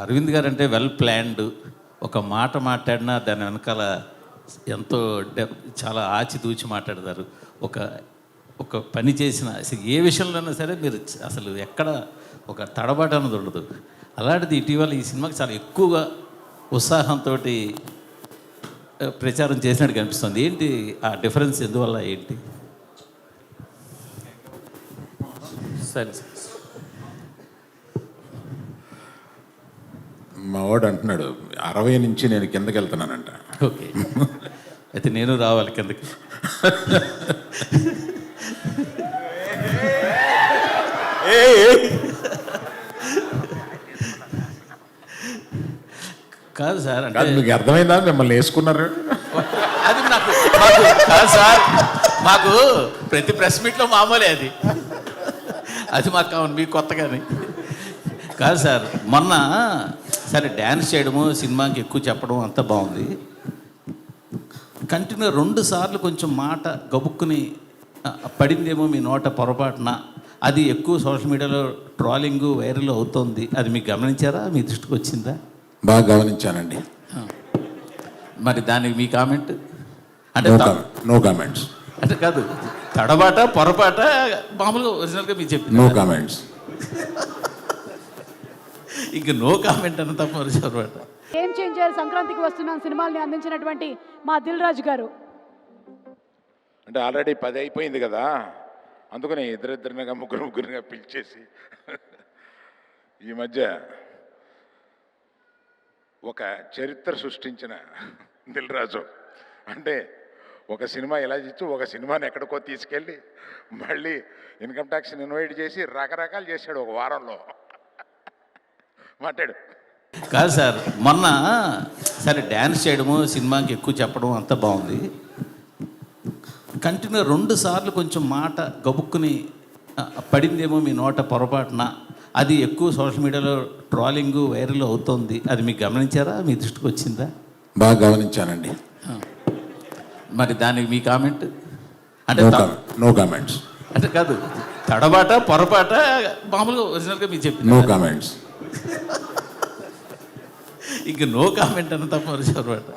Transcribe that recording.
అరవింద్ గారు అంటే well planned. ఒక మాట మాట్లాడినా దాని వెనకాల ఎంతో చాలా ఆచితూచి మాట్లాడతారు. ఒక ఒక పని చేసిన అసలు ఏ విషయంలోనైనా సరే మీరు అసలు ఎక్కడ ఒక తడబాటు అన్నది ఉండదు. అలాంటిది ఇటీవల ఈ సినిమాకి చాలా ఎక్కువగా ఉత్సాహంతో ప్రచారం చేసినట్టు కనిపిస్తుంది. ఏంటి ఆ డిఫరెన్స్, ఎందువల్ల ఏంటి? సరే మా వాడు అంటున్నాడు 60 నుంచి నేను కిందకి వెళ్తున్నానంట. ఓకే, అయితే నేను రావాలి కిందకి. కాదు సార్, అంటే మీకు అర్థమైందా మిమ్మల్ని వేసుకున్నారు? అది మాకు కాదు సార్, మాకు ప్రతి ప్రెస్ మీట్లో మామూలే అది మాకు కావాలి, మీకు కొత్తగానే కాదు సార్. మొన్న సరే డ్యాన్స్ చేయడము, సినిమాకి ఎక్కువ చెప్పడం అంతా బాగుంది. కంటిన్యూ 2 సార్లు కొంచెం మాట గబుక్కుని పడిందేమో మీ నోట పొరపాటున, అది ఎక్కువ సోషల్ మీడియాలో ట్రోలింగ్ వైరల్ అవుతోంది. అది మీకు గమనించారా? మీ దృష్టికి వచ్చిందా? బాగా గమనించానండి. మరి దానికి మీ కామెంట్? అంటే నో కామెంట్స్. అంటే కాదు, తడబాట పొరపాట మామూలుగా ఒరిజినల్గా మీరు చెప్పింది నో కామెంట్స్. ఇంక నో కామెంట్ అన్న తప్ప పొరపాట. గేమ్ చేంజర్ సంక్రాంతికి వస్తున్న సినిమాల్ని అందించినటువంటి మా దిల్ రాజు గారు. అంటే ఆల్రెడీ 10 అయిపోయింది కదా, అందుకని ఇద్దరిద్దరినగా ముగ్గురుగా పిలిచేసి ఈ మధ్య ఒక చరిత్ర సృష్టించిన దిల్ రాజు. అంటే ఒక సినిమా ఇలా ఇచ్చి ఒక సినిమాని ఎక్కడికో తీసుకెళ్ళి మళ్ళీ ఇన్కమ్ ట్యాక్స్ని ఇన్వైట్ చేసి రకరకాలు చేశాడు ఒక వారంలో. మాట్లాడు. కాదు సార్, మొన్న సరే డ్యాన్స్ చేయడము, సినిమాకి ఎక్కువ చెప్పడం అంతా బాగుంది. కంటిన్యూ 2 సార్లు కొంచెం మాట గబుక్కుని పడిందేమో మీ నోట పొరపాటున, అది ఎక్కువ సోషల్ మీడియాలో ట్రోలింగ్ వైరల్ అవుతోంది. అది మీకు గమనించారా? మీ దృష్టికి వచ్చిందా? బాగా గమనించానండి. మరి దానికి మీ కామెంట్? అంటే నో కామెంట్స్. అంటే కాదు, తడబాట పొరపాట మామూలుగా ఒరిజినల్గా మీరు చెప్పింది నో కామెంట్స్. ఇంక నో కామెంట్ అన్న తప్ప పొరపాట.